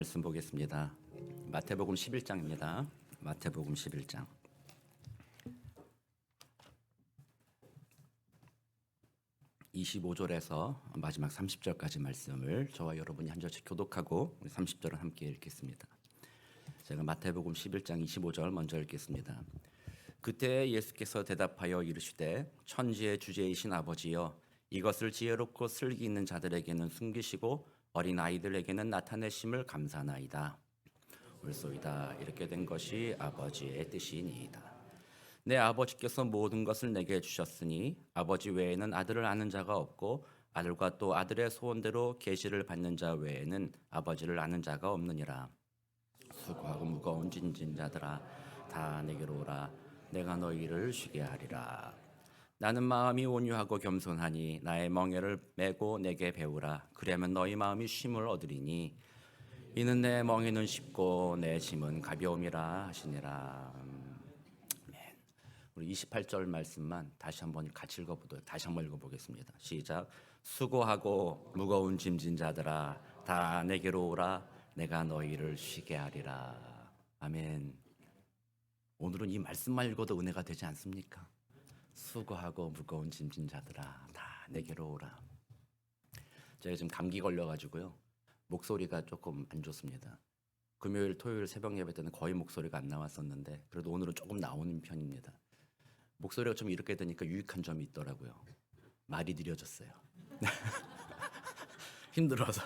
말씀 보겠습니다. 마태복음 11장입니다. 마태복음 11장. 25절에서 마지막 30절까지 말씀을 저와 여러분이 한 절씩 교독하고 30절을 함께 읽겠습니다. 제가 마태복음 11장 25절 먼저 읽겠습니다. 그때 예수께서 대답하여 이르시되 천지의 주제이신 아버지여 이것을 지혜롭고 슬기 있는 자들에게는 숨기시고 어린 아이들에게는 나타내심을 감사나이다. 옳소이다. 이렇게 된 것이 아버지의 뜻이니이다. 내 아버지께서 모든 것을 내게 주셨으니 아버지 외에는 아들을 아는 자가 없고 아들과 또 아들의 소원대로 계시를 받는 자 외에는 아버지를 아는 자가 없느니라. 수고하고 무거운 짐진 자들아 다 내게로 오라. 내가 너희를 쉬게 하리라. 나는 마음이 온유하고 겸손하니 나의 멍에를 메고 내게 배우라. 그러면 너희 마음이 쉼을 얻으리니 이는 내 멍에는 쉽고 내 짐은 가벼움이라 하시니라. 아멘. 우리 28절 말씀만 다시 한번 같이 다시 한번 읽어보겠습니다. 시작. 수고하고 무거운 짐진 자들아 다 내게로 오라. 내가 너희를 쉬게 하리라. 아멘. 오늘은 이 말씀만 읽어도 은혜가 되지 않습니까? 수고하고 무거운 짐진 자들아 다 내게로 오라. 제가 지금 감기 걸려가지고요 목소리가 조금 안 좋습니다. 금요일 토요일 새벽 예배 때는 거의 목소리가 안 나왔었는데 그래도 오늘은 조금 나오는 편입니다. 목소리가 좀 이렇게 되니까 유익한 점이 있더라고요. 말이 느려졌어요. 힘들어서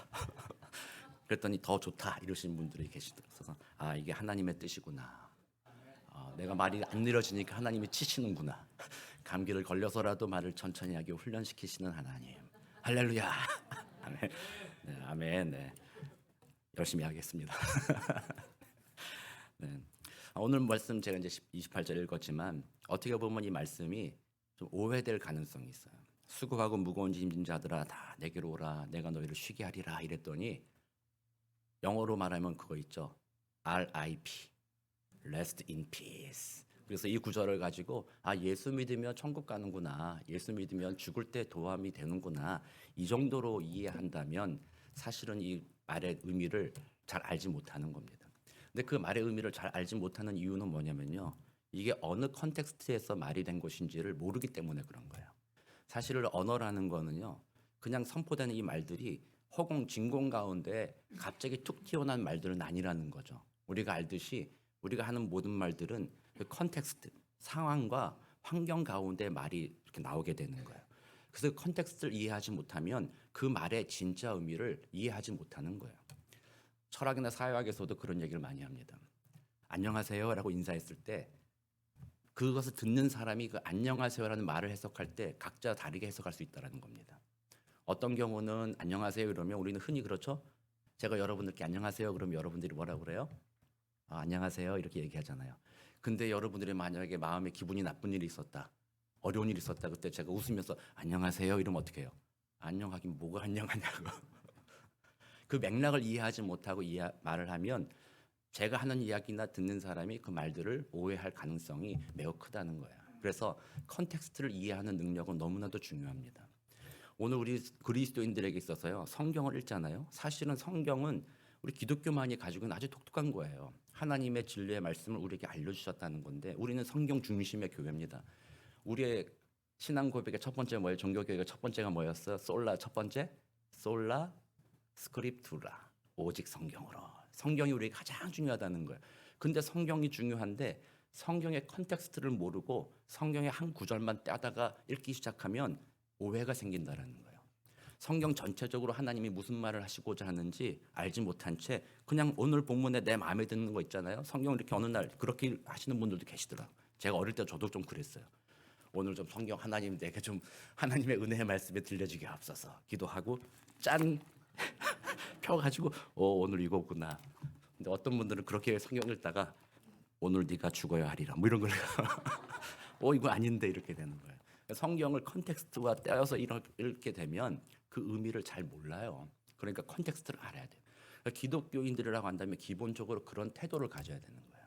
그랬더니 더 좋다 이러신 분들이 계시더라고요. 아, 이게 하나님의 뜻이구나. 내가 말이 안 느려지니까 하나님이 치시는구나. 감기를 걸려서라도 말을 천천히 하게 훈련시키시는 하나님. 할렐루야. 아멘. 네, 아멘. 네. 열심히 하겠습니다. 네. 오늘 말씀 제가 이제 28절 읽었지만 어떻게 보면 이 말씀이 좀 오해될 가능성이 있어요. 수고하고 무거운 짐진 자들아 다 내게로 오라. 내가 너희를 쉬게 하리라 이랬더니 영어로 말하면 그거 있죠. RIP. Rest in peace. 그래서 이 구절을 가지고 예수 믿으면 천국 가는구나. 예수 믿으면 죽을 때 도함이 되는구나. 이 정도로 이해한다면 사실은 이 말의 의미를 잘 알지 못하는 겁니다. 근데 그 말의 의미를 잘 알지 못하는 이유는 뭐냐면요. 이게 어느 컨텍스트에서 말이 된 것인지를 모르기 때문에 그런 거예요. 사실 언어라는 거는요. 그냥 선포되는 이 말들이 허공 진공 가운데 갑자기 툭 튀어나온 말들은 아니라는 거죠. 우리가 알듯이 우리가 하는 모든 말들은 그 컨텍스트, 상황과 환경 가운데 말이 이렇게 나오게 되는 거예요. 그래서 그 컨텍스트를 이해하지 못하면 그 말의 진짜 의미를 이해하지 못하는 거예요. 철학이나 사회학에서도 그런 얘기를 많이 합니다. 안녕하세요라고 인사했을 때 그것을 듣는 사람이 그 안녕하세요라는 말을 해석할 때 각자 다르게 해석할 수 있다는 겁니다. 어떤 경우는 안녕하세요 이러면 우리는 흔히 그렇죠. 제가 여러분들께 안녕하세요 그러면 여러분들이 뭐라고 그래요? 안녕하세요 이렇게 얘기하잖아요. 근데 여러분들이 만약에 마음에 기분이 나쁜 일이 있었다, 어려운 일이 있었다, 그때 제가 웃으면서 안녕하세요 이러면 어떻게 해요? 안녕하긴 뭐가 안녕하냐고. 그 맥락을 이해하지 못하고 말을 하면 제가 하는 이야기나 듣는 사람이 그 말들을 오해할 가능성이 매우 크다는 거예요. 그래서 컨텍스트를 이해하는 능력은 너무나도 중요합니다. 오늘 우리 그리스도인들에게 있어서요 성경을 읽잖아요. 사실은 성경은 우리 기독교만이 가지고 있는 아주 독특한 거예요. 하나님의 진리의 말씀을 우리에게 알려주셨다는 건데 우리는 성경 중심의 교회입니다. 우리의 신앙 고백의 첫 번째 뭐예요? 종교교육의 첫 번째가 뭐였어요? 첫 번째 솔라 스크립투라, 오직 성경으로. 성경이 우리에게 가장 중요하다는 거예요. 근데 성경이 중요한데 성경의 컨텍스트를 모르고 성경의 한 구절만 따다가 읽기 시작하면 오해가 생긴다는 거예요. 성경 전체적으로 하나님이 무슨 말을 하시고자 하는지 알지 못한 채 그냥 오늘 본문에 내 마음에 드는 거 있잖아요. 성경을 이렇게 어느 날 그렇게 하시는 분들도 계시더라고요. 제가 어릴 때 저도 좀 그랬어요. 오늘 좀 성경 하나님 내게 좀 하나님의 은혜의 말씀에 들려주게 앞서서 기도하고 짠 펴가지고 오늘 이거구나. 근데 어떤 분들은 그렇게 성경 읽다가 오늘 네가 죽어야 하리라 뭐 이런 걸 이거 아닌데 이렇게 되는 거예요. 성경을 컨텍스트와 떼어서 읽게 되면 그 의미를 잘 몰라요. 그러니까 컨텍스트를 알아야 돼요. 그러니까 기독교인들이라고 한다면 기본적으로 그런 태도를 가져야 되는 거예요.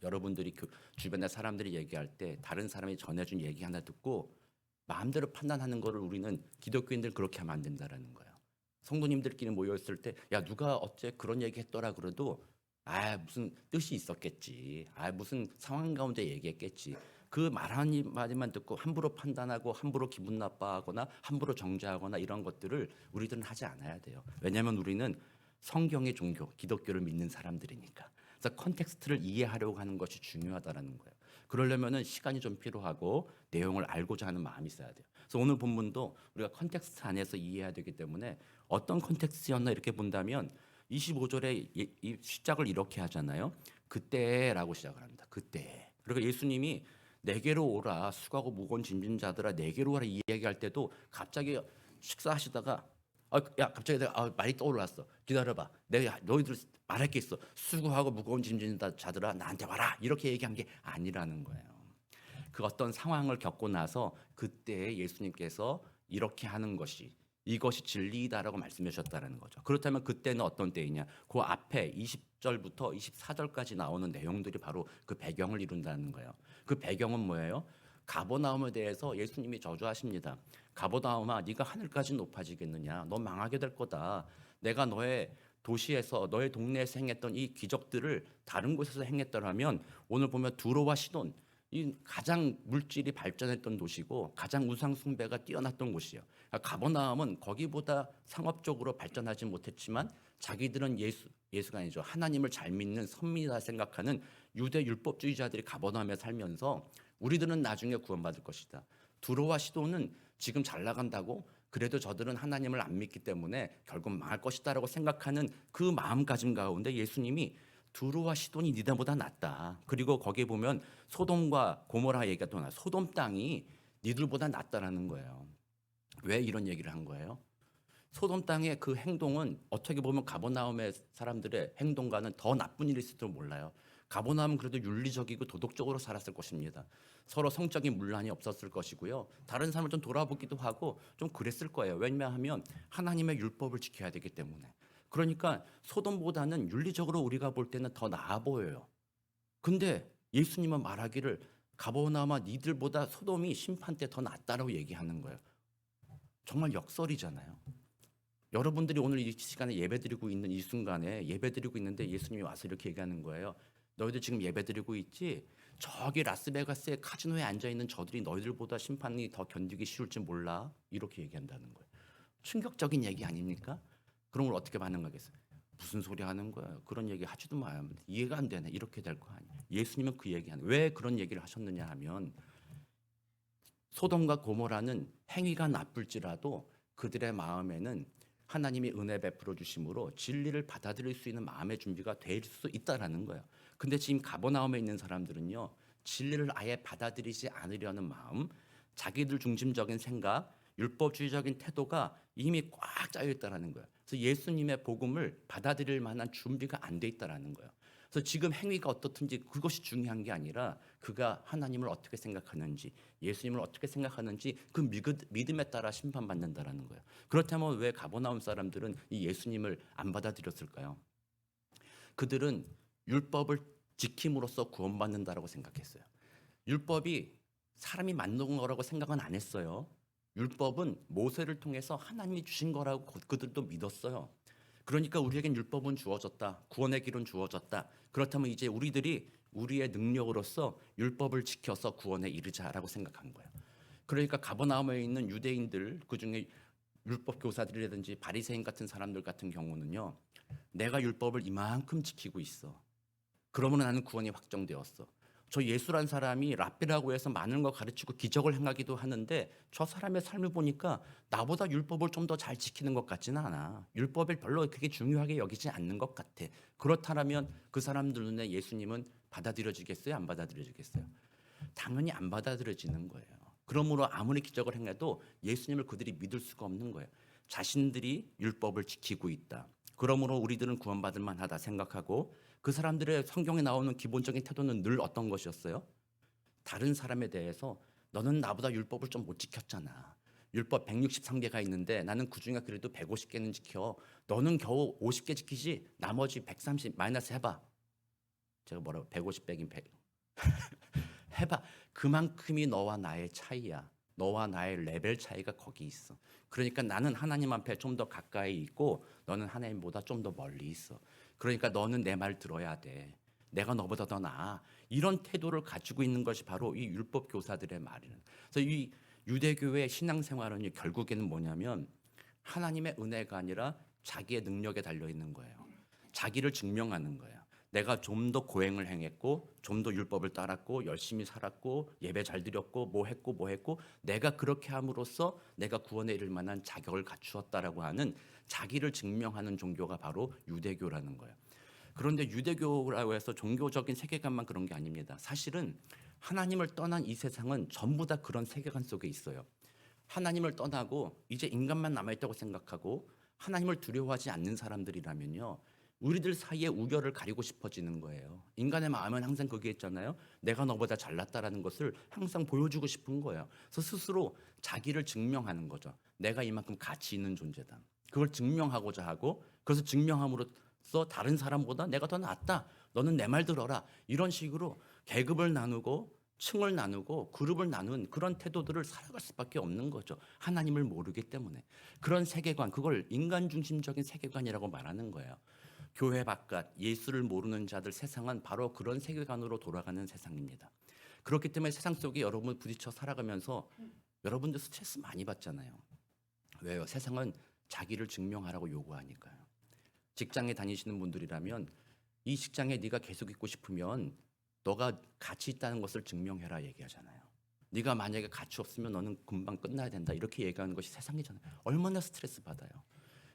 여러분들이 그 주변의 사람들이 얘기할 때 다른 사람이 전해준 얘기 하나 듣고 마음대로 판단하는 거를 우리는 기독교인들 그렇게 하면 안 된다라는 거예요. 성도님들끼리 모여있을 때 야 누가 어째 그런 얘기 했더라 그래도 아 무슨 뜻이 있었겠지. 아 무슨 상황 가운데 얘기했겠지. 그 말하는 말만 듣고 함부로 판단하고 함부로 기분 나빠하거나 함부로 정죄하거나 이런 것들을 우리들은 하지 않아야 돼요. 왜냐하면 우리는 성경의 종교, 기독교를 믿는 사람들이니까. 그래서 컨텍스트를 이해하려고 하는 것이 중요하다라는 거예요. 그러려면은 시간이 좀 필요하고 내용을 알고자 하는 마음이 있어야 돼요. 그래서 오늘 본문도 우리가 컨텍스트 안에서 이해해야 되기 때문에 어떤 컨텍스트였나 이렇게 본다면 25절에 이 시작을 이렇게 하잖아요. 그때라고 시작을 합니다. 그때. 그리고 예수님이 내게로 오라 수고하고 무거운 짐진 자들아 내게로 오라 이 얘기할 때도 갑자기 식사하시다가 야 갑자기 내가 말이 떠올랐어. 기다려봐. 내가 너희들 말할 게 있어. 수고하고 무거운 짐진 자들아 나한테 와라. 이렇게 얘기한 게 아니라는 거예요. 그 어떤 상황을 겪고 나서 그때 예수님께서 이렇게 하는 것이 이것이 진리이다라고 말씀해 주셨다는 거죠. 그렇다면 그때는 어떤 때이냐? 그 앞에 20절부터 24절까지 나오는 내용들이 바로 그 배경을 이룬다는 거예요. 그 배경은 뭐예요? 가버나움에 대해서 예수님이 저주하십니다. 가버나움아 네가 하늘까지 높아지겠느냐? 너 망하게 될 거다. 내가 너의 도시에서 너의 동네에서 행했던 이 기적들을 다른 곳에서 행했더라면 오늘 보면 두로와 시돈 이 가장 물질이 발전했던 도시고 가장 우상 숭배가 뛰어났던 곳이에요. 가버나움은 거기보다 상업적으로 발전하지 못했지만 자기들은 예수가 아니죠. 하나님을 잘 믿는 선미다 생각하는 유대 율법주의자들이 가버나움에 살면서 우리들은 나중에 구원받을 것이다. 두로와 시도는 지금 잘 나간다고 그래도 저들은 하나님을 안 믿기 때문에 결국 망할 것이다라고 생각하는 그 마음가짐 가운데 예수님이 두로와 시돈이 니네보다 낫다. 그리고 거기에 보면 소돔과 고모라 얘기가 또 나와요. 소돔 땅이 니들보다 낫다라는 거예요. 왜 이런 얘기를 한 거예요? 소돔 땅의 그 행동은 어떻게 보면 가버나움의 사람들의 행동과는 더 나쁜 일이 있을지도 몰라요. 가버나움은 그래도 윤리적이고 도덕적으로 살았을 것입니다. 서로 성적인 문란이 없었을 것이고요. 다른 사람을 좀 돌아보기도 하고 좀 그랬을 거예요. 왜냐하면 하나님의 율법을 지켜야 되기 때문에. 그러니까 소돔보다는 윤리적으로 우리가 볼 때는 더 나아 보여요. 근데 예수님은 말하기를 가버나움아 니들보다 소돔이 심판 때 더 낫다라고 얘기하는 거예요. 정말 역설이잖아요. 여러분들이 오늘 이 시간에 예배드리고 있는 이 순간에 예배드리고 있는데 예수님이 와서 이렇게 얘기하는 거예요. 너희들 지금 예배드리고 있지? 저기 라스베가스의 카지노에 앉아있는 저들이 너희들보다 심판이 더 견디기 쉬울지 몰라? 이렇게 얘기한다는 거예요. 충격적인 얘기 아닙니까? 그런 걸 어떻게 반응하겠어요? 무슨 소리 하는 거야? 그런 얘기 하지도 마요. 이해가 안 되네. 이렇게 될 거 아니에요. 예수님은 그 얘기하는 왜 그런 얘기를 하셨느냐 하면 소돔과 고모라는 행위가 나쁠지라도 그들의 마음에는 하나님이 은혜 베풀어 주심으로 진리를 받아들일 수 있는 마음의 준비가 될 수 있다라는 거예요. 근데 지금 가버나움에 있는 사람들은요. 진리를 아예 받아들이지 않으려는 마음, 자기들 중심적인 생각, 율법주의적인 태도가 이미 꽉 짜여 있다라는 거예요. 그래서 예수님의 복음을 받아들일 만한 준비가 안 돼 있다라는 거예요. 그래서 지금 행위가 어떻든지 그것이 중요한 게 아니라 그가 하나님을 어떻게 생각하는지 예수님을 어떻게 생각하는지 그 믿음에 따라 심판받는다라는 거예요. 그렇다면 왜 가버나움 사람들은 이 예수님을 안 받아들였을까요? 그들은 율법을 지킴으로써 구원받는다라고 생각했어요. 율법이 사람이 만든 거라고 생각은 안 했어요. 율법은 모세를 통해서 하나님이 주신 거라고 그들도 믿었어요. 그러니까 우리에겐 율법은 주어졌다. 구원의 길은 주어졌다. 그렇다면 이제 우리들이 우리의 능력으로서 율법을 지켜서 구원에 이르자라고 생각한 거예요. 그러니까 가버나움에 있는 유대인들 그중에 율법 교사들이라든지 바리새인 같은 사람들 같은 경우는요. 내가 율법을 이만큼 지키고 있어. 그러면 나는 구원이 확정되었어. 저 예수란 사람이 랍비라고 해서 많은 걸 가르치고 기적을 행하기도 하는데 저 사람의 삶을 보니까 나보다 율법을 좀 더 잘 지키는 것 같지는 않아. 율법을 별로 그렇게 중요하게 여기지 않는 것 같아. 그렇다면 그 사람들 눈에 예수님은 받아들여지겠어요? 안 받아들여지겠어요? 당연히 안 받아들여지는 거예요. 그러므로 아무리 기적을 행해도 예수님을 그들이 믿을 수가 없는 거예요. 자신들이 율법을 지키고 있다. 그러므로 우리들은 구원받을 만하다 생각하고 그 사람들의 성경에 나오는 기본적인 태도는 늘 어떤 것이었어요? 다른 사람에 대해서 너는 나보다 율법을 좀 못 지켰잖아. 율법 163개가 있는데 나는 그중에 그래도 150개는 지켜. 너는 겨우 50개 지키지 나머지 130 마이너스 해봐. 제가 뭐라고 150 빼긴 100 해봐. 그만큼이 너와 나의 차이야. 너와 나의 레벨 차이가 거기 있어. 그러니까 나는 하나님 앞에 좀 더 가까이 있고 너는 하나님보다 좀 더 멀리 있어. 그러니까 너는 내 말 들어야 돼. 내가 너보다 더 나아. 이런 태도를 가지고 있는 것이 바로 이 율법 교사들의 말이에요. 그래서 이 유대교의 신앙생활은 결국에는 뭐냐면 하나님의 은혜가 아니라 자기의 능력에 달려 있는 거예요. 자기를 증명하는 거예요. 내가 좀 더 고행을 행했고 좀 더 율법을 따랐고 열심히 살았고 예배 잘 드렸고 뭐 했고 내가 그렇게 함으로써 내가 구원에 이를 만한 자격을 갖추었다라고 하는 자기를 증명하는 종교가 바로 유대교라는 거예요. 그런데 유대교라고 해서 종교적인 세계관만 그런 게 아닙니다. 사실은 하나님을 떠난 이 세상은 전부 다 그런 세계관 속에 있어요. 하나님을 떠나고 이제 인간만 남아있다고 생각하고 하나님을 두려워하지 않는 사람들이라면요, 우리들 사이에 우열을 가리고 싶어지는 거예요. 인간의 마음은 항상 거기에 있잖아요. 내가 너보다 잘났다라는 것을 항상 보여주고 싶은 거예요. 그래서 스스로 자기를 증명하는 거죠. 내가 이만큼 가치 있는 존재다. 그걸 증명하고자 하고, 그래서 증명함으로써 다른 사람보다 내가 더 낫다. 너는 내 말 들어라. 이런 식으로 계급을 나누고 층을 나누고 그룹을 나눈 그런 태도들을 살아갈 수밖에 없는 거죠. 하나님을 모르기 때문에. 그런 세계관, 그걸 인간 중심적인 세계관이라고 말하는 거예요. 교회 바깥 예수를 모르는 자들 세상은 바로 그런 세계관으로 돌아가는 세상입니다. 그렇기 때문에 세상 속에 여러분 부딪혀 살아가면서 여러분들 스트레스 많이 받잖아요. 왜요? 세상은 자기를 증명하라고 요구하니까요. 직장에 다니시는 분들이라면 이 직장에 네가 계속 있고 싶으면 너가 가치 있다는 것을 증명해라 얘기하잖아요. 네가 만약에 가치 없으면 너는 금방 끝나야 된다 이렇게 얘기하는 것이 세상이잖아요. 얼마나 스트레스 받아요.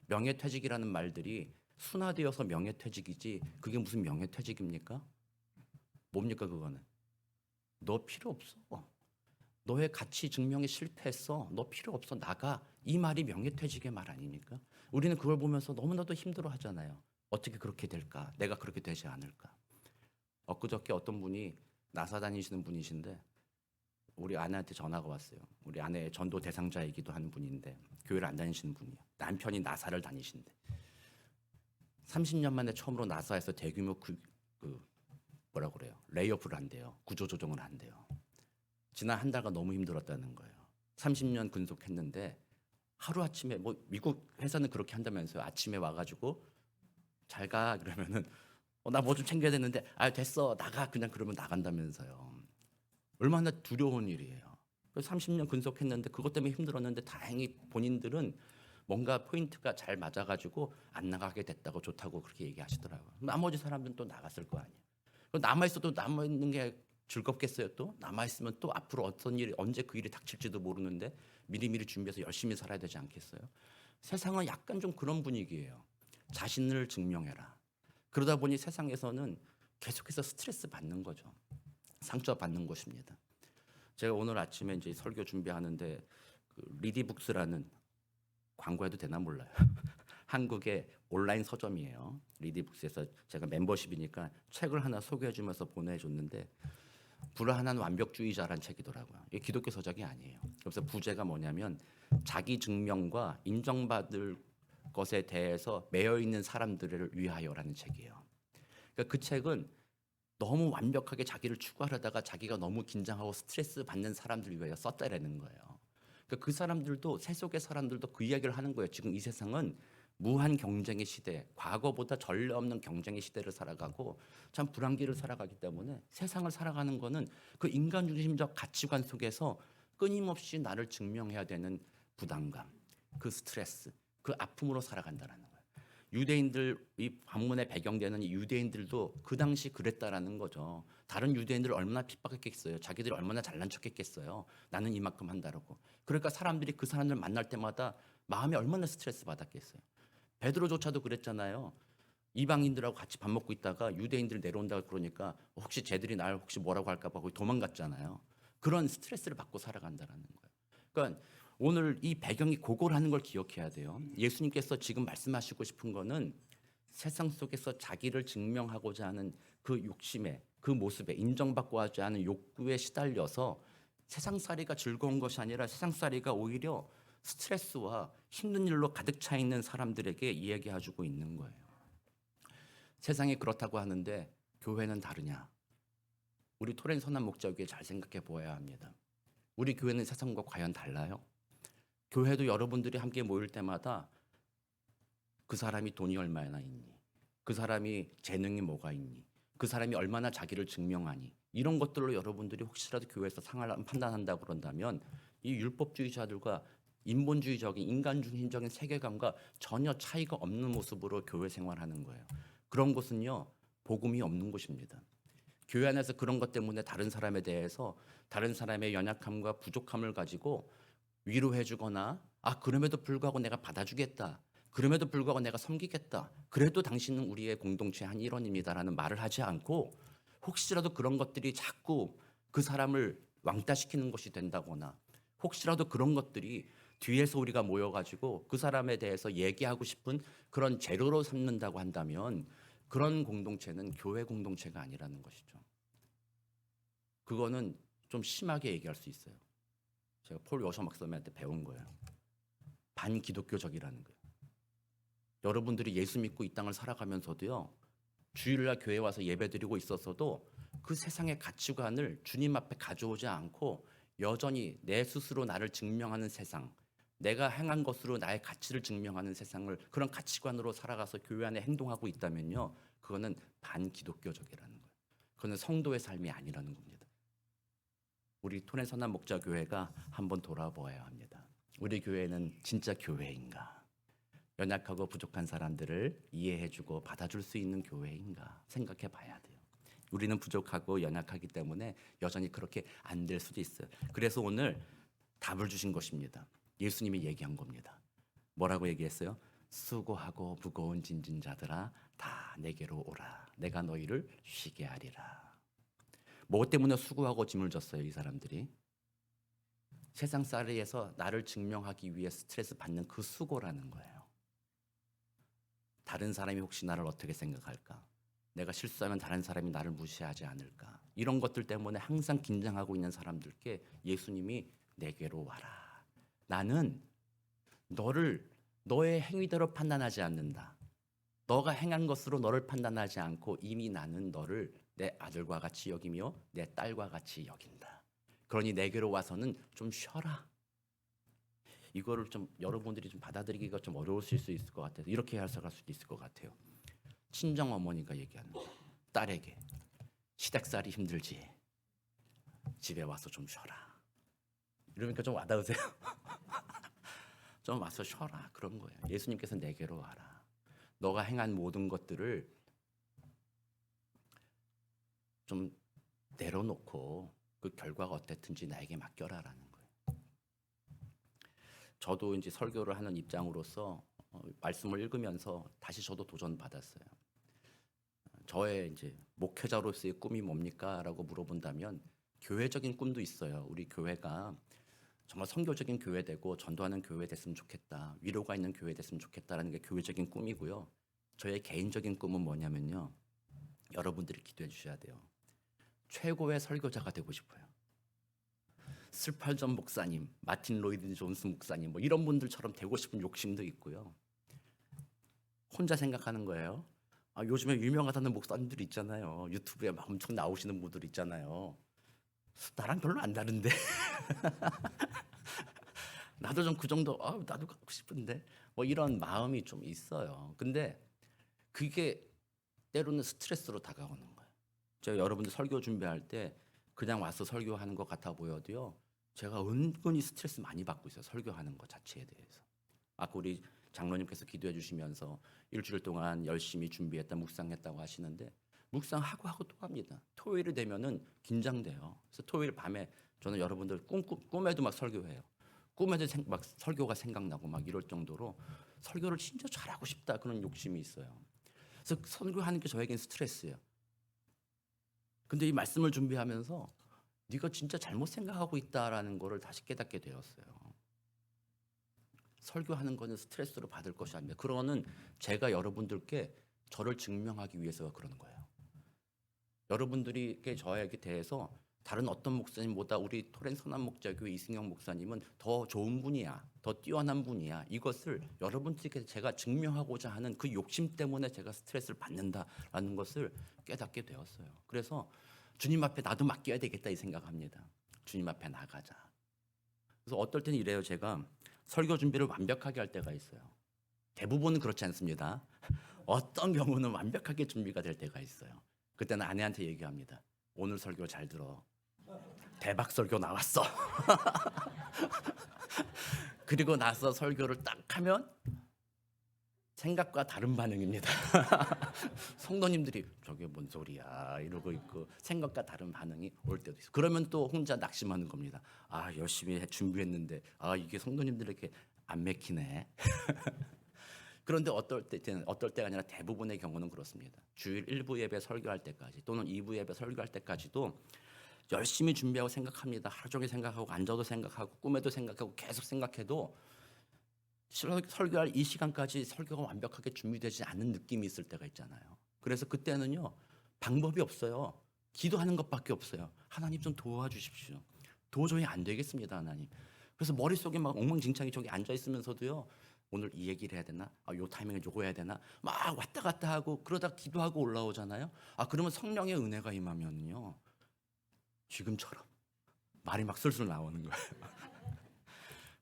명예퇴직이라는 말들이 순화되어서 명예퇴직이지 그게 무슨 명예퇴직입니까? 뭡니까 그거는? 너 필요 없어. 너의 가치 증명에 실패했어. 너 필요 없어. 나가. 이 말이 명예퇴직의 말 아닙니까? 우리는 그걸 보면서 너무나도 힘들어 하잖아요. 어떻게 그렇게 될까? 내가 그렇게 되지 않을까? 엊그저께 어떤 분이 나사 다니시는 분이신데 우리 아내한테 전화가 왔어요. 우리 아내 전도 대상자이기도 한 분인데 교회를 안 다니시는 분이에요. 남편이 나사를 다니신대. 30년 만에 처음으로 나사에서 대규모 뭐라고 그래요? 레이오프를 한대요. 구조조정을 한대요. 지난 한 달간 너무 힘들었다는 거예요. 30년 근속했는데 하루아침에 뭐 미국 회사는 그렇게 한다면서요. 아침에 와가지고 잘 가 그러면은 나 뭐 좀 챙겨야 되는데 됐어 나가 그냥 그러면 나간다면서요. 얼마나 두려운 일이에요. 30년 근속했는데 그것 때문에 힘들었는데 다행히 본인들은 뭔가 포인트가 잘 맞아가지고 안 나가게 됐다고 좋다고 그렇게 얘기하시더라고요. 나머지 사람들은 또 나갔을 거 아니에요. 남아있어도 남아있는 게 즐겁겠어요 또? 남아있으면 또 앞으로 어떤 일이 언제 그 일이 닥칠지도 모르는데 미리미리 준비해서 열심히 살아야 되지 않겠어요? 세상은 약간 좀 그런 분위기예요. 자신을 증명해라. 그러다 보니 세상에서는 계속해서 스트레스 받는 거죠. 상처받는 것입니다. 제가 오늘 아침에 이제 설교 준비하는데 리디북스라는 광고해도 되나 몰라요. 한국의 온라인 서점이에요. 리디북스에서 제가 멤버십이니까 책을 하나 소개해주면서 보내줬는데 불안한 완벽주의자란 책이더라고요. 이게 기독교 서적이 아니에요. 그래서 부제가 뭐냐면 자기 증명과 인정받을 것에 대해서 매여 있는 사람들을 위하여라는 책이에요. 그러니까 그 책은 너무 완벽하게 자기를 추구하려다가 자기가 너무 긴장하고 스트레스 받는 사람들 위하여 썼다라는 거예요. 그러니까 그 사람들도 세속의 사람들도 그 이야기를 하는 거예요. 지금 이 세상은 무한 경쟁의 시대, 과거보다 전례 없는 경쟁의 시대를 살아가고 참 불안기를 살아가기 때문에 세상을 살아가는 거는 그 인간 중심적 가치관 속에서 끊임없이 나를 증명해야 되는 부담감, 그 스트레스, 그 아픔으로 살아간다는 거예요. 유대인들 이 반문에 배경되는 이 유대인들도 그 당시 그랬다라는 거죠. 다른 유대인들 얼마나 핍박했겠어요. 자기들이 얼마나 잘난 척했겠어요. 나는 이만큼 한다라고. 그러니까 사람들이 그 사람들 만날 때마다 마음이 얼마나 스트레스 받았겠어요. 베드로조차도 그랬잖아요. 이방인들하고 같이 밥 먹고 있다가 유대인들 내려온다고 그러니까 혹시 쟤들이 날 혹시 뭐라고 할까 봐 거기 도망갔잖아요. 그런 스트레스를 받고 살아간다라는 거예요. 그러니까 오늘 이 배경이 고고라는 걸 기억해야 돼요. 예수님께서 지금 말씀하시고 싶은 거는 세상 속에서 자기를 증명하고자 하는 그 욕심에 그 모습에 인정받고자 하는 욕구에 시달려서 세상살이가 즐거운 것이 아니라 세상살이가 오히려 스트레스와 힘든 일로 가득 차 있는 사람들에게 이야기해주고 있는 거예요. 세상이 그렇다고 하는데 교회는 다르냐? 우리 토렌 선한 목자교회 잘 생각해 보아야 합니다. 우리 교회는 세상과 과연 달라요? 교회도 여러분들이 함께 모일 때마다 그 사람이 돈이 얼마나 있니? 그 사람이 재능이 뭐가 있니? 그 사람이 얼마나 자기를 증명하니? 이런 것들로 여러분들이 혹시라도 교회에서 상을 판단한다고 그런다면 이 율법주의자들과 인본주의적인 인간중심적인 세계관과 전혀 차이가 없는 모습으로 교회 생활하는 거예요. 그런 곳은요, 복음이 없는 곳입니다. 교회 안에서 그런 것 때문에 다른 사람에 대해서 다른 사람의 연약함과 부족함을 가지고 위로해주거나 그럼에도 불구하고 내가 받아주겠다. 그럼에도 불구하고 내가 섬기겠다. 그래도 당신은 우리의 공동체의 한 일원입니다라는 말을 하지 않고 혹시라도 그런 것들이 자꾸 그 사람을 왕따시키는 것이 된다거나 혹시라도 그런 것들이 뒤에서 우리가 모여가지고 그 사람에 대해서 얘기하고 싶은 그런 재료로 삼는다고 한다면 그런 공동체는 교회 공동체가 아니라는 것이죠. 그거는 좀 심하게 얘기할 수 있어요. 제가 폴 워셔 목사님한테 배운 거예요. 반기독교적이라는 거예요. 여러분들이 예수 믿고 이 땅을 살아가면서도요. 주일날 교회 와서 예배드리고 있었어도 그 세상의 가치관을 주님 앞에 가져오지 않고 여전히 내 스스로 나를 증명하는 세상, 내가 행한 것으로 나의 가치를 증명하는 세상을 그런 가치관으로 살아가서 교회 안에 행동하고 있다면요. 그거는 반기독교적이라는 거예요. 그거는 성도의 삶이 아니라는 겁니다. 우리 토렌선한 목자교회가 한번 돌아보아야 합니다. 우리 교회는 진짜 교회인가? 연약하고 부족한 사람들을 이해해주고 받아줄 수 있는 교회인가 생각해 봐야 돼요. 우리는 부족하고 연약하기 때문에 여전히 그렇게 안 될 수도 있어요. 그래서 오늘 답을 주신 것입니다. 예수님이 얘기한 겁니다. 뭐라고 얘기했어요? 수고하고 무거운 짐진 자들아 다 내게로 오라. 내가 너희를 쉬게 하리라. 뭐 때문에 수고하고 짐을 졌어요, 이 사람들이? 세상 살이에서 나를 증명하기 위해 스트레스 받는 그 수고라는 거예요. 다른 사람이 혹시 나를 어떻게 생각할까? 내가 실수하면 다른 사람이 나를 무시하지 않을까? 이런 것들 때문에 항상 긴장하고 있는 사람들께 예수님이 내게로 와라. 나는 너의 행위대로 판단하지 않는다. 너가 행한 것으로 너를 판단하지 않고 이미 나는 너를 내 아들과 같이 여기며 내 딸과 같이 여긴다. 그러니 내게로 와서는 좀 쉬어라. 이거를 좀 여러분들이 좀 받아들이기가 좀 어려우실 수 있을 것 같아서 이렇게 해석할 수도 있을 것 같아요. 친정 어머니가 얘기하는 딸에게 시댁살이 힘들지. 집에 와서 좀 쉬어라. 이러니까 좀 와닿으세요? 좀 와서 쉬어라. 그런 거예요. 예수님께서 내게로 와라. 너가 행한 모든 것들을 좀 내려놓고 그 결과가 어땠든지 나에게 맡겨라라는 거예요. 저도 이제 설교를 하는 입장으로서 말씀을 읽으면서 다시 저도 도전받았어요. 저의 이제 목회자로서의 꿈이 뭡니까라고 물어본다면 교회적인 꿈도 있어요. 우리 교회가 정말 선교적인 교회 되고 전도하는 교회 됐으면 좋겠다. 위로가 있는 교회 됐으면 좋겠다라는 게 교회적인 꿈이고요. 저의 개인적인 꿈은 뭐냐면요. 여러분들이 기도해 주셔야 돼요. 최고의 설교자가 되고 싶어요. 스팔전 목사님, 마틴 로이드 존스 목사님 뭐 이런 분들처럼 되고 싶은 욕심도 있고요. 혼자 생각하는 거예요. 요즘에 유명하다는 목사님들 있잖아요. 유튜브에 막 엄청 나오시는 분들 있잖아요. 나랑 별로 안 다른데. 나도 좀 그 정도, 나도 갖고 싶은데. 뭐 이런 마음이 좀 있어요. 근데 그게 때로는 스트레스로 다가오는 거예요. 제가 여러분들 설교 준비할 때 그냥 와서 설교하는 것 같아 보여도요. 제가 은근히 스트레스 많이 받고 있어요. 설교하는 것 자체에 대해서. 아까 우리 장로님께서 기도해 주시면서 일주일 동안 열심히 준비했다 묵상했다고 하시는데 묵상하고 또 합니다. 토요일이 되면은 긴장돼요. 그래서 토요일 밤에 저는 여러분들 꿈에도 막 설교해요. 꿈에도 막 설교가 생각나고 막 이럴 정도로 설교를 진짜 잘하고 싶다 그런 욕심이 있어요. 그래서 설교하는 게 저에겐 스트레스예요. 근데 이 말씀을 준비하면서 네가 진짜 잘못 생각하고 있다라는 거를 다시 깨닫게 되었어요. 설교하는 거는 스트레스로 받을 것이 아닙니다. 그거는 제가 여러분들께 저를 증명하기 위해서 그러는 거예요. 여러분들이 저에게 대해서 다른 어떤 목사님보다 우리 토렌 선한 목자교회 이승영 목사님은 더 좋은 분이야, 더 뛰어난 분이야. 이것을 여러분들께 제가 증명하고자 하는 그 욕심 때문에 제가 스트레스를 받는다라는 것을 깨닫게 되었어요. 그래서 주님 앞에 나도 맡겨야 되겠다 이 생각합니다. 주님 앞에 나가자. 그래서 어떨 때는 이래요. 제가 설교 준비를 완벽하게 할 때가 있어요. 대부분은 그렇지 않습니다. 어떤 경우는 완벽하게 준비가 될 때가 있어요. 그때는 아내한테 얘기합니다. 오늘 설교 잘 들어. 대박 설교 나왔어. 그리고 나서 설교를 딱 하면 생각과 다른 반응입니다. 성도님들이 저게 뭔 소리야 이러고 있고 생각과 다른 반응이 올 때도 있어요. 그러면 또 혼자 낙심하는 겁니다. 아 열심히 준비했는데 아 이게 성도님들에게 안 맥히네. 그런데 어떨 때가 아니라 대부분의 경우는 그렇습니다. 주일 1부 예배 설교할 때까지 또는 2부 예배 설교할 때까지도 열심히 준비하고 생각합니다. 하루 종일 생각하고 앉아도 생각하고 꿈에도 생각하고 계속 생각해도 설교할 이 시간까지 설교가 완벽하게 준비되지 않는 느낌이 있을 때가 있잖아요. 그래서 그때는요 방법이 없어요. 기도하는 것밖에 없어요. 하나님 좀 도와주십시오. 도저히 안 되겠습니다, 하나님. 그래서 머릿속에 막 엉망진창이 저기 앉아 있으면서도요. 오늘 이 얘기를 해야 되나? 요 타이밍에 요거 해야 되나? 막 왔다 갔다 하고 그러다 기도하고 올라오잖아요. 그러면 성령의 은혜가 임하면요. 지금처럼 말이 막 술술 나오는 거예요.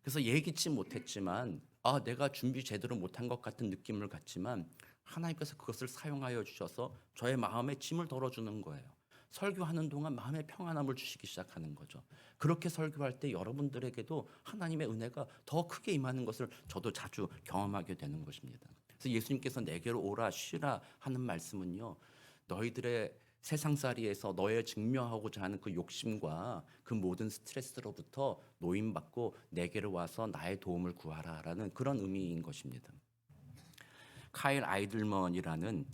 그래서 예기치 못했지만 내가 준비 제대로 못한 것 같은 느낌을 갖지만 하나님께서 그것을 사용하여 주셔서 저의 마음에 짐을 덜어주는 거예요. 설교하는 동안 마음의 평안함을 주시기 시작하는 거죠. 그렇게 설교할 때 여러분들에게도 하나님의 은혜가 더 크게 임하는 것을 저도 자주 경험하게 되는 것입니다. 그래서 예수님께서 내게로 오라 쉬라 하는 말씀은요. 너희들의 세상살이에서 너의 증명하고자 하는 그 욕심과 그 모든 스트레스로부터 노임받고 내게로 와서 나의 도움을 구하라라는 그런 의미인 것입니다. 카일 아이들먼이라는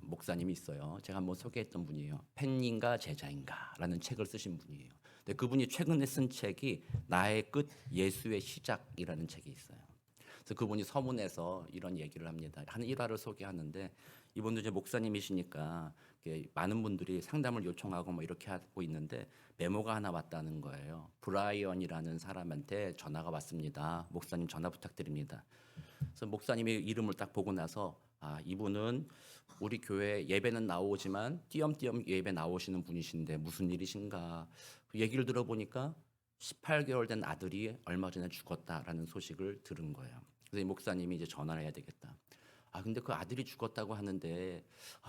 목사님이 있어요. 제가 한번 소개했던 분이에요. 팬인가 제자인가라는 책을 쓰신 분이에요. 근데 그분이 최근에 쓴 책이 나의 끝 예수의 시작이라는 책이 있어요. 그래서 그분이 서문에서 이런 얘기를 합니다. 한 일화를 소개하는데 이분도 이제 목사님이시니까 많은 분들이 상담을 요청하고 뭐 이렇게 하고 있는데 메모가 하나 왔다는 거예요. 브라이언이라는 사람한테 전화가 왔습니다. 목사님 전화 부탁드립니다. 그래서 목사님이 이름을 딱 보고 나서 이분은 우리 교회 예배는 나오지만 띄엄띄엄 예배 나오시는 분이신데 무슨 일이신가. 그 얘기를 들어보니까 18개월 된 아들이 얼마 전에 죽었다라는 소식을 들은 거예요. 그래서 이 목사님이 이제 전화를 해야 되겠다. 근데 그 아들이 죽었다고 하는데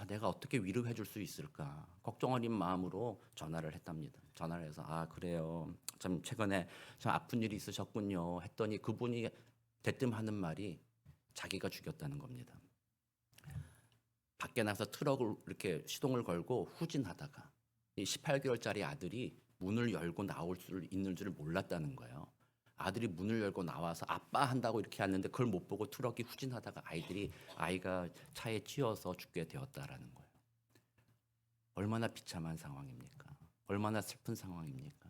내가 어떻게 위로해 줄 수 있을까 걱정 어린 마음으로 전화를 했답니다. 전화를 해서 그래요. 참 최근에 참 아픈 일이 있으셨군요 했더니 그분이 대뜸 하는 말이 자기가 죽였다는 겁니다. 밖에 나서 트럭을 이렇게 시동을 걸고 후진하다가 이 18개월짜리 아들이 문을 열고 나올 수 있는 줄 몰랐다는 거예요. 아들이 문을 열고 나와서 아빠 한다고 이렇게 하는데 그걸 못 보고 트럭이 후진하다가 아이가 차에 찧어서 죽게 되었다라는 거예요. 얼마나 비참한 상황입니까? 얼마나 슬픈 상황입니까?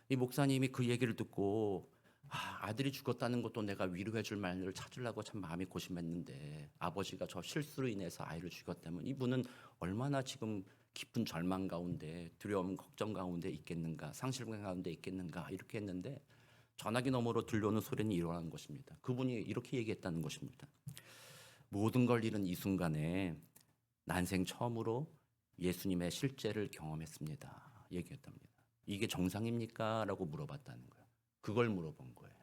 이 목사님이 그 얘기를 듣고 아들이 죽었다는 것도 내가 위로해 줄 말을 찾으려고 참 마음이 고심했는데 아버지가 저 실수로 인해서 아이를 죽였다면 이분은 얼마나 지금 깊은 절망 가운데 두려움 걱정 가운데 있겠는가 상실감 가운데 있겠는가 이렇게 했는데 전화기 너머로 들려오는 소리는 이러한 것입니다. 그분이 이렇게 얘기했다는 것입니다. 모든 걸 잃은 이 순간에 난생 처음으로 예수님의 실제를 경험했습니다. 얘기했답니다. 이게 정상입니까? 라고 물어봤다는 거예요. 그걸 물어본 거예요.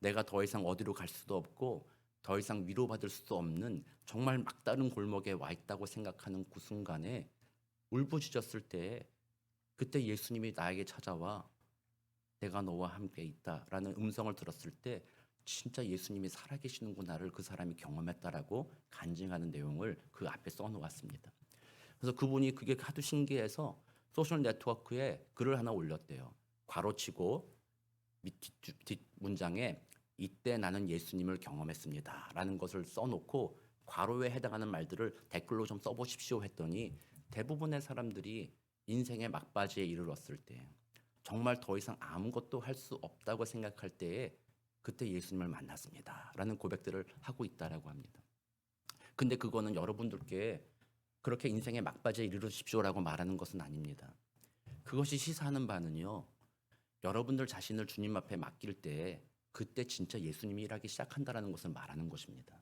내가 더 이상 어디로 갈 수도 없고 더 이상 위로받을 수도 없는 정말 막다른 골목에 와 있다고 생각하는 그 순간에 울부짖었을 때 그때 예수님이 나에게 찾아와 내가 너와 함께 있다라는 음성을 들었을 때 진짜 예수님이 살아계시는구나를 그 사람이 경험했다라고 간증하는 내용을 그 앞에 써놓았습니다. 그래서 그분이 그게 하도 신기해서 소셜 네트워크에 글을 하나 올렸대요. 괄호치고 뒷 문장에 이때 나는 예수님을 경험했습니다 라는 것을 써놓고 괄호에 해당하는 말들을 댓글로 좀 써보십시오 했더니 대부분의 사람들이 인생의 막바지에 이르렀을 때 정말 더 이상 아무것도 할 수 없다고 생각할 때에 그때 예수님을 만났습니다 라는 고백들을 하고 있다라고 합니다. 근데 그거는 여러분들께 그렇게 인생의 막바지에 이르르십시오라고 말하는 것은 아닙니다. 그것이 시사하는 바는요. 여러분들 자신을 주님 앞에 맡길 때 그때 진짜 예수님이 일하기 시작한다라는 것을 말하는 것입니다.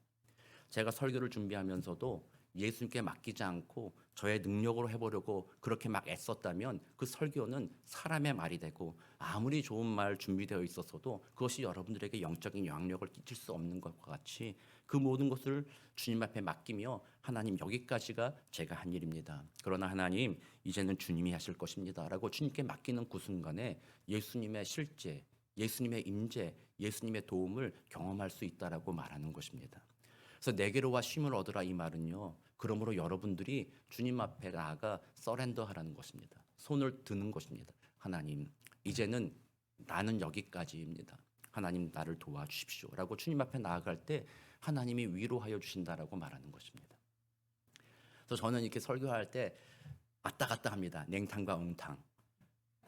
제가 설교를 준비하면서도 예수님께 맡기지 않고 저의 능력으로 해보려고 그렇게 막 애썼다면 그 설교는 사람의 말이 되고 아무리 좋은 말 준비되어 있었어도 그것이 여러분들에게 영적인 영향력을 끼칠 수 없는 것과 같이 그 모든 것을 주님 앞에 맡기며 하나님 여기까지가 제가 한 일입니다. 그러나 하나님 이제는 주님이 하실 것입니다. 라고 주님께 맡기는 그 순간에 예수님의 실제, 예수님의 임재, 예수님의 도움을 경험할 수 있다라고 말하는 것입니다. 그래서 내게로와 쉼을 얻으라 이 말은요. 그러므로 여러분들이 주님 앞에 나아가 서렌더하라는 것입니다. 손을 드는 것입니다. 하나님, 이제는 나는 여기까지입니다. 하나님 나를 도와주십시오라고 주님 앞에 나아갈 때 하나님이 위로하여 주신다라고 말하는 것입니다. 그래서 저는 이렇게 설교할 때 왔다 갔다 합니다. 냉탕과 응탕.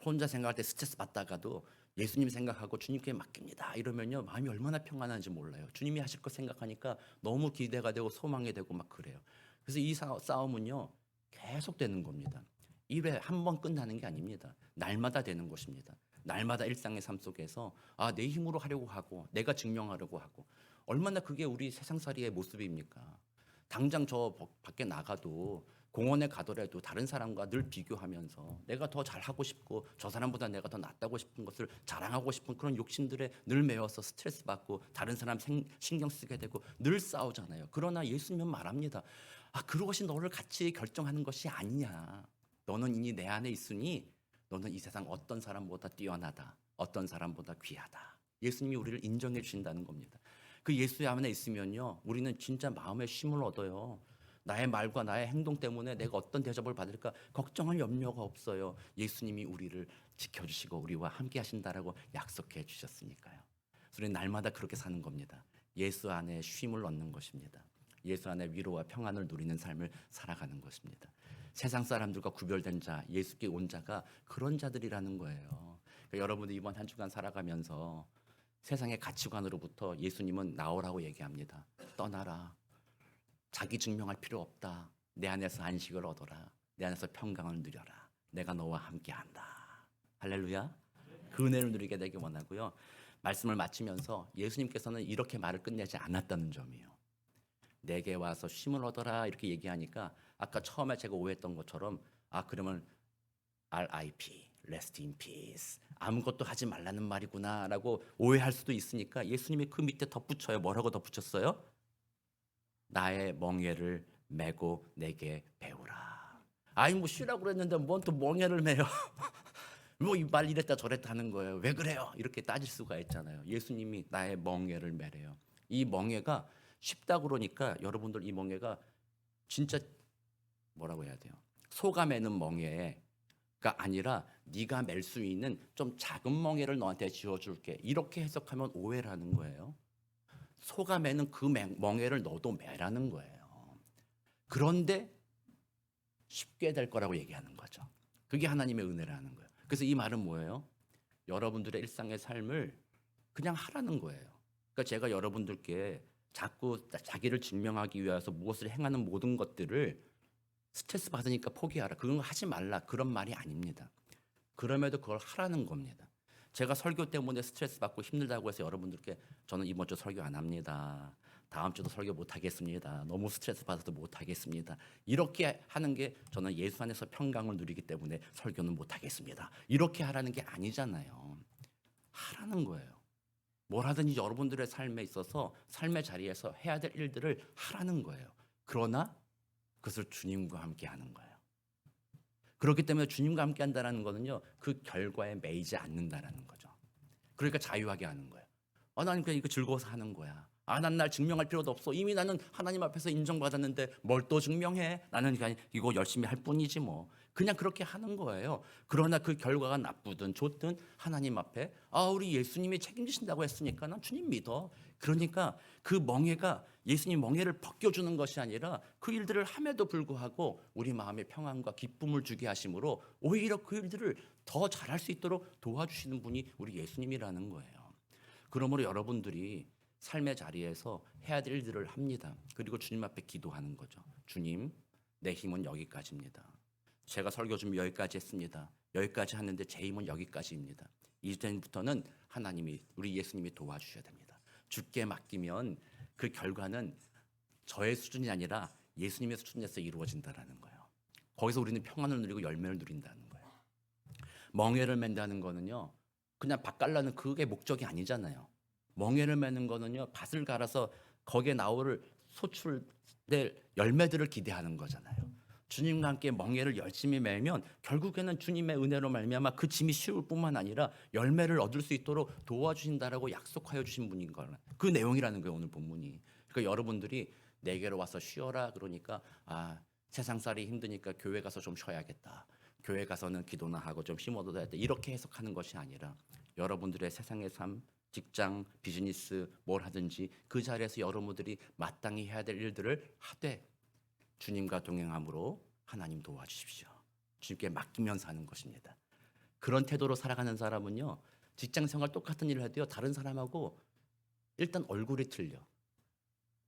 혼자 생각할 때 스트레스 받다가도 예수님 생각하고 주님께 맡깁니다. 이러면요 마음이 얼마나 평안한지 몰라요. 주님이 하실 것 생각하니까 너무 기대가 되고 소망이 되고 막 그래요. 그래서 이 싸움은요 계속 되는 겁니다. 1회 한 번 끝나는 게 아닙니다. 날마다 되는 것입니다. 날마다 일상의 삶 속에서 내 힘으로 하려고 하고 내가 증명하려고 하고 얼마나 그게 우리 세상살이의 모습입니까? 당장 저 밖에 나가도 공원에 가더라도 다른 사람과 늘 비교하면서 내가 더 잘하고 싶고 저 사람보다 내가 더 낫다고 싶은 것을 자랑하고 싶은 그런 욕심들에 늘 매여서 스트레스 받고 다른 사람 신경 쓰게 되고 늘 싸우잖아요. 그러나 예수님은 말합니다. 그것이 너를 같이 결정하는 것이 아니냐. 너는 이미 내 안에 있으니 너는 이 세상 어떤 사람보다 뛰어나다. 어떤 사람보다 귀하다. 예수님이 우리를 인정해 주신다는 겁니다. 그 예수 안에 있으면요. 우리는 진짜 마음의 쉼을 얻어요. 나의 말과 나의 행동 때문에 내가 어떤 대접을 받을까 걱정할 염려가 없어요. 예수님이 우리를 지켜주시고 우리와 함께 하신다라고 약속해 주셨으니까요. 우리는 날마다 그렇게 사는 겁니다. 예수 안에 쉼을 얻는 것입니다. 예수 안에 위로와 평안을 누리는 삶을 살아가는 것입니다. 세상 사람들과 구별된 자, 예수께 온 자가 그런 자들이라는 거예요. 그러니까 여러분들 이번 한 주간 살아가면서 세상의 가치관으로부터 예수님은 나오라고 얘기합니다. 떠나라. 자기 증명할 필요 없다. 내 안에서 안식을 얻어라. 내 안에서 평강을 누려라. 내가 너와 함께한다. 할렐루야. 그 은혜를 누리게 되길 원하고요. 말씀을 마치면서 예수님께서는 이렇게 말을 끝내지 않았다는 점이에요. 내게 와서 쉼을 얻어라 이렇게 얘기하니까 아까 처음에 제가 오해했던 것처럼 그러면 RIP, Rest in Peace 아무것도 하지 말라는 말이구나 라고 오해할 수도 있으니까 예수님이 그 밑에 덧붙여요. 뭐라고 덧붙였어요? 나의 멍에를 메고 내게 배우라. 뭐 쉬라고 그랬는데 뭔 또 멍에를 메요. 뭐 이 말 이랬다 저랬다 하는 거예요. 왜 그래요? 이렇게 따질 수가 있잖아요. 예수님이 나의 멍에를 메래요. 이 멍에가 쉽다 그러니까 여러분들 이 멍에가 진짜 뭐라고 해야 돼요? 소가 매는 멍에가 아니라 네가 맬 수 있는 좀 작은 멍에를 너한테 지어줄게. 이렇게 해석하면 오해라는 거예요. 소가 매는 그 멍에를 너도 매라는 거예요. 그런데 쉽게 될 거라고 얘기하는 거죠. 그게 하나님의 은혜라는 거예요. 그래서 이 말은 뭐예요? 여러분들의 일상의 삶을 그냥 하라는 거예요. 그러니까 제가 여러분들께 자꾸 자기를 증명하기 위해서 무엇을 행하는 모든 것들을 스트레스 받으니까 포기하라. 그건 하지 말라. 그런 말이 아닙니다. 그럼에도 그걸 하라는 겁니다. 제가 설교 때문에 스트레스 받고 힘들다고 해서 여러분들께 저는 이번 주 설교 안 합니다. 다음 주도 설교 못 하겠습니다. 너무 스트레스 받아서 못 하겠습니다. 이렇게 하는 게 저는 예수 안에서 평강을 누리기 때문에 설교는 못 하겠습니다. 이렇게 하라는 게 아니잖아요. 하라는 거예요. 뭘 하든지 여러분들의 삶에 있어서 삶의 자리에서 해야 될 일들을 하라는 거예요. 그러나 그것을 주님과 함께 하는 거예요. 그렇기 때문에 주님과 함께 한다는 거는요. 그 결과에 매이지 않는다라는 거죠. 그러니까 자유하게 하는 거예요. 나는 그냥 이거 즐거워서 하는 거야. 난 날 증명할 필요도 없어. 이미 나는 하나님 앞에서 인정받았는데 뭘 또 증명해? 나는 그냥 이거 열심히 할 뿐이지 뭐. 그냥 그렇게 하는 거예요. 그러나 그 결과가 나쁘든 좋든 하나님 앞에 우리 예수님이 책임지신다고 했으니까 난 주님 믿어. 그러니까 그 멍에가 예수님 멍에를 벗겨주는 것이 아니라 그 일들을 함에도 불구하고 우리 마음에 평안과 기쁨을 주게 하심으로 오히려 그 일들을 더 잘할 수 있도록 도와주시는 분이 우리 예수님이라는 거예요. 그러므로 여러분들이 삶의 자리에서 해야 될 일들을 합니다. 그리고 주님 앞에 기도하는 거죠. 주님, 내 힘은 여기까지입니다. 제가 설교 좀 여기까지 했습니다. 여기까지 하는데 제 힘은 여기까지입니다. 이제부터는 하나님이 우리 예수님이 도와주셔야 됩니다. 주께 맡기면 그 결과는 저의 수준이 아니라 예수님의 수준에서 이루어진다라는 거예요. 거기서 우리는 평안을 누리고 열매를 누린다는 거예요. 멍에를 맨다는 거는요, 그냥 밭 갈라는 그게 목적이 아니잖아요. 멍에를 매는 거는요, 밭을 갈아서 거기에 나올 소출될 열매들을 기대하는 거잖아요. 주님과 함께 멍에를 열심히 매면 결국에는 주님의 은혜로 말미암아 그 짐이 쉬울 뿐만 아니라 열매를 얻을 수 있도록 도와주신다라고 약속하여 주신 분인 거는 그 내용이라는 거예요, 오늘 본문이. 그러니까 여러분들이 내게로 와서 쉬어라 그러니까 세상살이 힘드니까 교회 가서 좀 쉬어야겠다. 교회 가서는 기도나 하고 좀 힘 얻어야 돼. 이렇게 해석하는 것이 아니라 여러분들의 세상의 삶, 직장, 비즈니스 뭘 하든지 그 자리에서 여러분들이 마땅히 해야 될 일들을 하되 주님과 동행함으로 하나님 도와주십시오. 주님께 맡기면서 하는 것입니다. 그런 태도로 살아가는 사람은요, 직장 생활 똑같은 일을 해도요, 다른 사람하고 일단 얼굴이 틀려.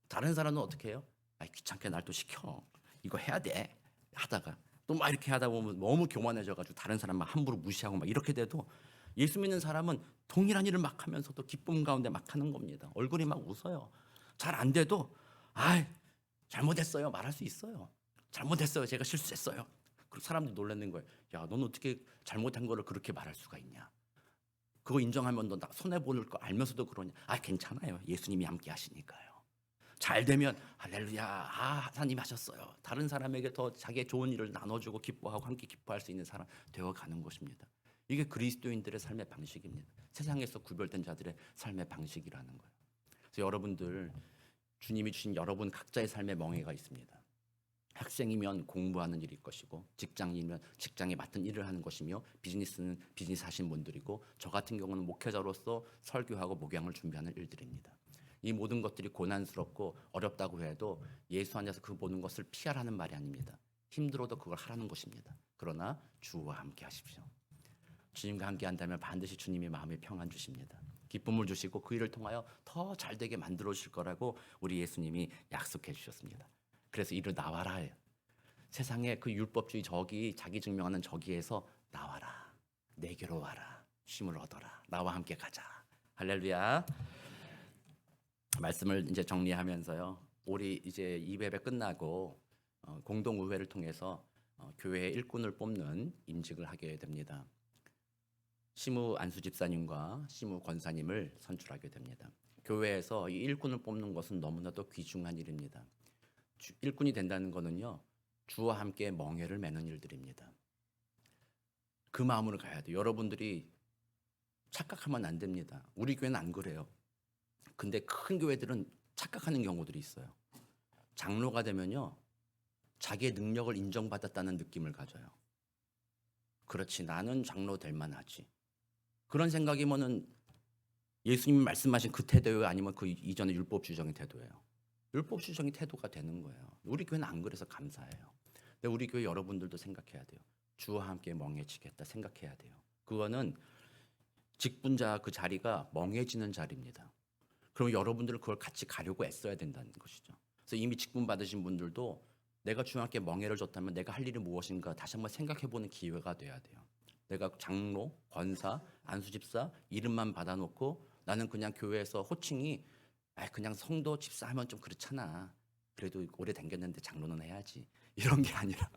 다른 사람은 어떻게 해요? 귀찮게 날 또 시켜. 이거 해야 돼. 하다가 또 막 이렇게 하다 보면 너무 교만해져가지고 다른 사람 막 함부로 무시하고 막 이렇게 돼도 예수 믿는 사람은 동일한 일을 막 하면서도 기쁨 가운데 막 하는 겁니다. 얼굴이 막 웃어요. 잘 안 돼도 잘못했어요 말할 수 있어요. 잘못했어요. 제가 실수했어요. 그 사람들이 놀라는 거예요. 야, 넌 어떻게 잘못한 거를 그렇게 말할 수가 있냐? 그거 인정하면 너 손해 보는 거 알면서도 그러냐? 괜찮아요. 예수님이 함께 하시니까요. 잘 되면 할렐루야, 하나님 하셨어요. 다른 사람에게 더 자기의 좋은 일을 나눠주고 기뻐하고 함께 기뻐할 수 있는 사람 되어가는 것입니다. 이게 그리스도인들의 삶의 방식입니다. 세상에서 구별된 자들의 삶의 방식이라는 거예요. 그래서 여러분들, 주님이 주신 여러분 각자의 삶의 멍에가 있습니다. 학생이면 공부하는 일일 것이고, 직장이면 직장에 맡은 일을 하는 것이며, 비즈니스는 비즈니스 하신 분들이고, 저 같은 경우는 목회자로서 설교하고 목양을 준비하는 일들입니다. 이 모든 것들이 고난스럽고 어렵다고 해도 예수 안에서 그 모든 것을 피하라는 말이 아닙니다. 힘들어도 그걸 하라는 것입니다. 그러나 주와 함께 하십시오. 주님과 함께 한다면 반드시 주님이 마음에 평안 주십니다. 기쁨을 주시고 그 일을 통하여 더 잘되게 만들어 주실 거라고 우리 예수님이 약속해 주셨습니다. 그래서 이를 나와라 해요. 세상에 그 율법주의 저기 자기 증명하는 저기에서 나와라. 내게로 와라. 쉼을 얻어라. 나와 함께 가자. 할렐루야. 말씀을 이제 정리하면서요. 우리 이제 2예배 끝나고 공동의회를 통해서 교회의 일꾼을 뽑는 임직을 하게 됩니다. 시무 안수 집사님과 시무 권사님을 선출하게 됩니다. 교회에서 이 일꾼을 뽑는 것은 너무나도 귀중한 일입니다. 일꾼이 된다는 것은요, 주와 함께 멍에를 매는 일들입니다. 그 마음으로 가야 돼요. 여러분들이 착각하면 안 됩니다. 우리 교회는 안 그래요. 근데 큰 교회들은 착각하는 경우들이 있어요. 장로가 되면요, 자기의 능력을 인정받았다는 느낌을 가져요. 그렇지, 나는 장로 될 만하지. 그런 생각이면은 예수님이 말씀하신 그 태도예요? 아니면 그 이전의 율법주의적인 태도예요? 율법주의적인 태도가 되는 거예요. 우리 교회는 안 그래서 감사해요. 근데 우리 교회 여러분들도 생각해야 돼요. 주와 함께 멍해지겠다 생각해야 돼요. 그거는 직분자 그 자리가 멍해지는 자리입니다. 그럼 여러분들은 그걸 같이 가려고 애써야 된다는 것이죠. 그래서 이미 직분 받으신 분들도 내가 주와 함께 멍해를 줬다면 내가 할 일이 무엇인가 다시 한번 생각해보는 기회가 돼야 돼요. 내가 장로, 권사, 안수집사 이름만 받아놓고 나는 그냥 교회에서 호칭이 그냥 성도 집사 하면 좀 그렇잖아. 그래도 오래 다녔는데 장로는 해야지. 이런 게 아니라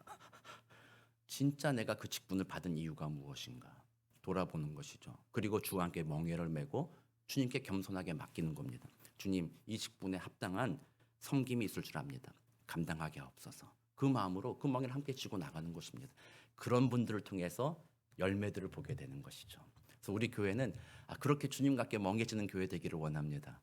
진짜 내가 그 직분을 받은 이유가 무엇인가 돌아보는 것이죠. 그리고 주와 함께 멍에를 메고 주님께 겸손하게 맡기는 겁니다. 주님, 이 직분에 합당한 섬김이 있을 줄 압니다. 감당하게 하옵소서. 그 마음으로 그 멍에를 함께 쥐고 나가는 것입니다. 그런 분들을 통해서 열매들을 보게 되는 것이죠. 그래서 우리 교회는 그렇게 주님과 함께 멍해지는 교회 되기를 원합니다.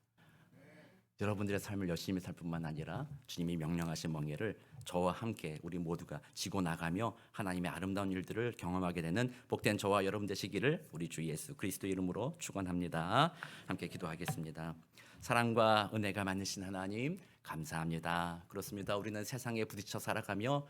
여러분들의 삶을 열심히 살 뿐만 아니라 주님이 명령하신 멍에를 저와 함께 우리 모두가 지고 나가며 하나님의 아름다운 일들을 경험하게 되는 복된 저와 여러분 되시기를 우리 주 예수 그리스도 이름으로 축원합니다. 함께 기도하겠습니다. 사랑과 은혜가 많으신 하나님 감사합니다. 그렇습니다. 우리는 세상에 부딪혀 살아가며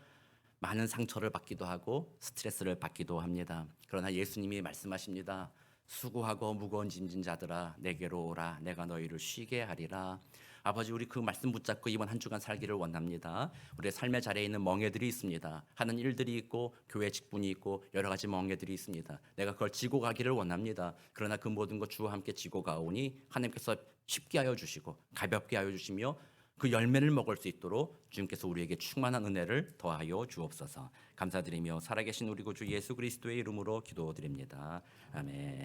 많은 상처를 받기도 하고 스트레스를 받기도 합니다. 그러나 예수님이 말씀하십니다. 수고하고 무거운 짐진 자들아 내게로 오라 내가 너희를 쉬게 하리라. 아버지, 우리 그 말씀 붙잡고 이번 한 주간 살기를 원합니다. 우리의 삶의 자리에 있는 멍에들이 있습니다. 하는 일들이 있고 교회 직분이 있고 여러 가지 멍에들이 있습니다. 내가 그걸 지고 가기를 원합니다. 그러나 그 모든 것 주와 함께 지고 가오니 하나님께서 쉽게 하여 주시고 가볍게 하여 주시며 그 열매를 먹을 수 있도록 주님께서 우리에게 충만한 은혜를 더하여 주옵소서. 감사드리며 살아계신 우리 구주 예수 그리스도의 이름으로 기도드립니다. 아멘.